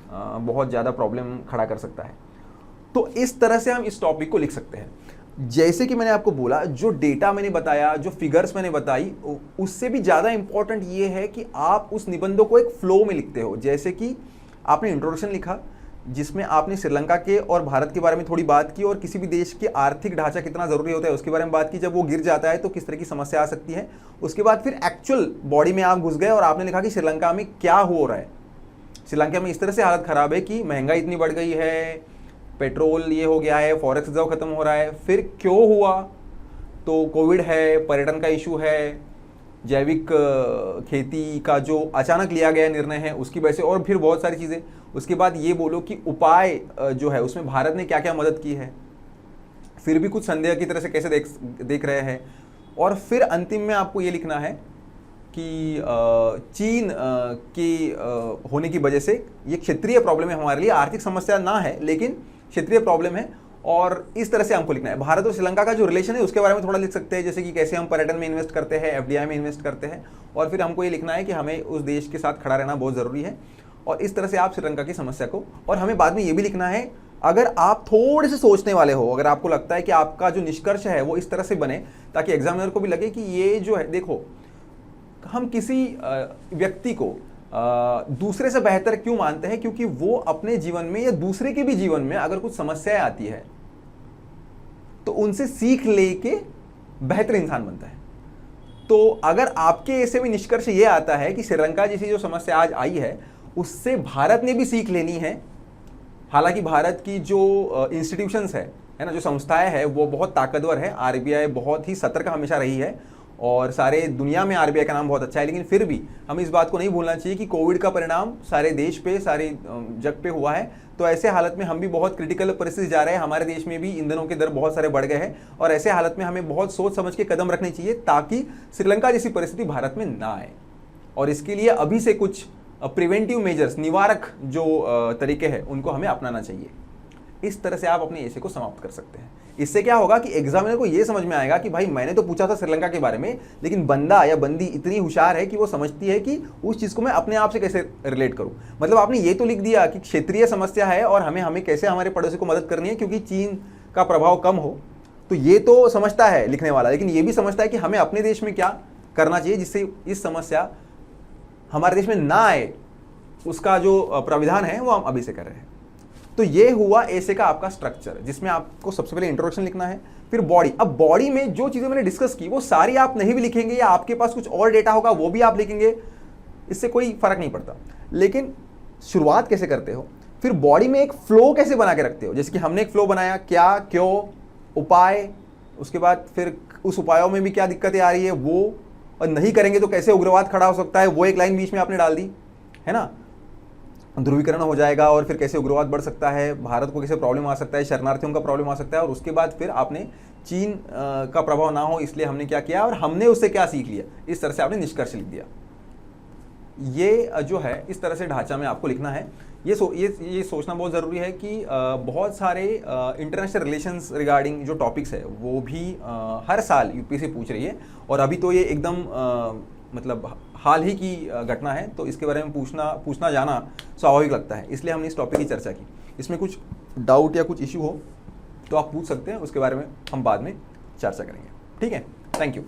बहुत ज़्यादा प्रॉब्लम खड़ा कर सकता है। तो इस तरह से हम इस टॉपिक को लिख सकते हैं। जैसे कि मैंने आपको बोला, जो डेटा मैंने बताया, जो फिगर्स मैंने बताई, उससे भी ज़्यादा इंपॉर्टेंट ये है कि आप उस निबंधों को एक फ्लो में लिखते हो। जैसे कि आपने इंट्रोडक्शन लिखा जिसमें आपने श्रीलंका के और भारत के बारे में थोड़ी बात की और किसी भी देश के आर्थिक ढांचा कितना ज़रूरी होता है उसके बारे में बात की। जब वो गिर जाता है तो किस तरह की समस्या आ सकती है। उसके बाद फिर एक्चुअल बॉडी में आप घुस गए और आपने लिखा कि श्रीलंका में क्या हो रहा है। श्रीलंका में इस तरह से हालत ख़राब है कि महंगाई इतनी बढ़ गई है, पेट्रोल ये हो गया है, फॉरेक्स रिजर्व खत्म हो रहा है। फिर क्यों हुआ, तो कोविड है, पर्यटन का इशू है, जैविक खेती का जो अचानक लिया गया निर्णय है उसकी वजह से, और फिर बहुत सारी चीज़ें। उसके बाद ये बोलो कि उपाय जो है उसमें भारत ने क्या क्या मदद की है, फिर भी कुछ संदेह की तरह से कैसे देख रहे हैं। और फिर अंतिम में आपको ये लिखना है कि चीन की होने की वजह से ये क्षेत्रीय प्रॉब्लम है, हमारे लिए आर्थिक समस्या ना है लेकिन क्षेत्रीय प्रॉब्लम है। और इस तरह से हमको लिखना है। भारत और श्रीलंका का जो रिलेशन है उसके बारे में थोड़ा लिख सकते हैं, जैसे कि कैसे हम पर्यटन में इन्वेस्ट करते हैं, FDI में इन्वेस्ट करते हैं। और फिर हमको ये लिखना है कि हमें उस देश के साथ खड़ा रहना बहुत ज़रूरी है। और इस तरह से आप श्रीलंका की समस्या को, और हमें बाद में ये भी लिखना है, अगर आप थोड़े से सोचने वाले हो, अगर आपको लगता है कि आपका जो निष्कर्ष है वो इस तरह से बने ताकि एग्जामिनर को भी लगे कि ये जो है, देखो हम किसी व्यक्ति को दूसरे से बेहतर क्यों मानते हैं, क्योंकि वो अपने जीवन में या दूसरे के भी जीवन में अगर कुछ समस्याएं आती है तो उनसे सीख लेके बेहतर इंसान बनता है। तो अगर आपके ऐसे भी निष्कर्ष ये आता है कि श्रीलंका जैसी जो समस्या आज आई है उससे भारत ने भी सीख लेनी है, हालांकि भारत की जो इंस्टीट्यूशंस है ना, जो संस्थाएं हैं वो बहुत ताकतवर है, आरबीआई बहुत ही सतर्क हमेशा रही है और सारे दुनिया में आरबीआई का नाम बहुत अच्छा है, लेकिन फिर भी हमें इस बात को नहीं भूलना चाहिए कि कोविड का परिणाम सारे देश पे, सारे जग पे हुआ है। तो ऐसे हालत में हम भी बहुत क्रिटिकल परिस्थिति जा रहे हैं, हमारे देश में भी ईंधनों के दर बहुत सारे बढ़ गए हैं और ऐसे हालत में हमें बहुत सोच समझ के कदम रखने चाहिए ताकि श्रीलंका जैसी परिस्थिति भारत में ना आए। और इसके लिए अभी से कुछ प्रिवेंटिव मेजर्स, निवारक जो तरीके हैं उनको हमें अपनाना चाहिए। इस तरह से आप अपने एसे को समाप्त कर सकते हैं। इससे क्या होगा कि एग्जामिनर को यह समझ में आएगा कि भाई मैंने तो पूछा था श्रीलंका के बारे में, लेकिन बंदा या बंदी इतनी होशियार है कि वो समझती है कि उस चीज को मैं अपने आप से कैसे रिलेट करूं। मतलब आपने ये तो लिख दिया कि क्षेत्रीय समस्या है और हमें कैसे हमारे पड़ोसी को मदद करनी है क्योंकि चीन का प्रभाव कम हो, तो ये तो समझता है लिखने वाला, लेकिन ये भी समझता है कि हमें अपने देश में क्या करना चाहिए जिससे इस समस्या हमारे देश में ना आए, उसका जो प्राविधान है वो हम अभी से कर रहे हैं। तो ये हुआ एसे का आपका स्ट्रक्चर, जिसमें आपको सबसे पहले इंट्रोडक्शन लिखना है, फिर बॉडी। अब बॉडी में जो चीजें मैंने डिस्कस की वो सारी आप नहीं भी लिखेंगे या आपके पास कुछ और डेटा होगा वो भी आप लिखेंगे, इससे कोई फर्क नहीं पड़ता। लेकिन शुरुआत कैसे करते हो, फिर बॉडी में एक फ्लो कैसे बना के रखते हो। जैसे कि हमने एक फ्लो बनाया, क्या, क्यों, उपाय, उसके बाद फिर उस उपायों में भी क्या दिक्कतें आ रही है वो, और नहीं करेंगे तो कैसे उग्रवाद खड़ा हो सकता है, वो एक लाइन बीच में आपने डाल दी, है ना। ध्रुवीकरण हो जाएगा और फिर कैसे उग्रवाद बढ़ सकता है, भारत को कैसे प्रॉब्लम आ सकता है, शरणार्थियों का प्रॉब्लम आ सकता है, और उसके बाद फिर आपने चीन का प्रभाव ना हो इसलिए हमने क्या किया और हमने उससे क्या सीख लिया, इस तरह से आपने निष्कर्ष लिख दिया। ये जो है इस तरह से ढांचा में आपको लिखना है। ये सोचना बहुत ज़रूरी है कि बहुत सारे इंटरनेशनल रिलेशंस रिगार्डिंग जो टॉपिक्स है वो भी हर साल यूपीएससी पूछ रही है, और अभी तो ये एकदम मतलब हाल ही की घटना है, तो इसके बारे में पूछना जाना स्वाभाविक लगता है, इसलिए हमने इस टॉपिक की चर्चा की। इसमें कुछ डाउट या कुछ इश्यू हो तो आप पूछ सकते हैं, उसके बारे में हम बाद में चर्चा करेंगे। ठीक है, थैंक यू।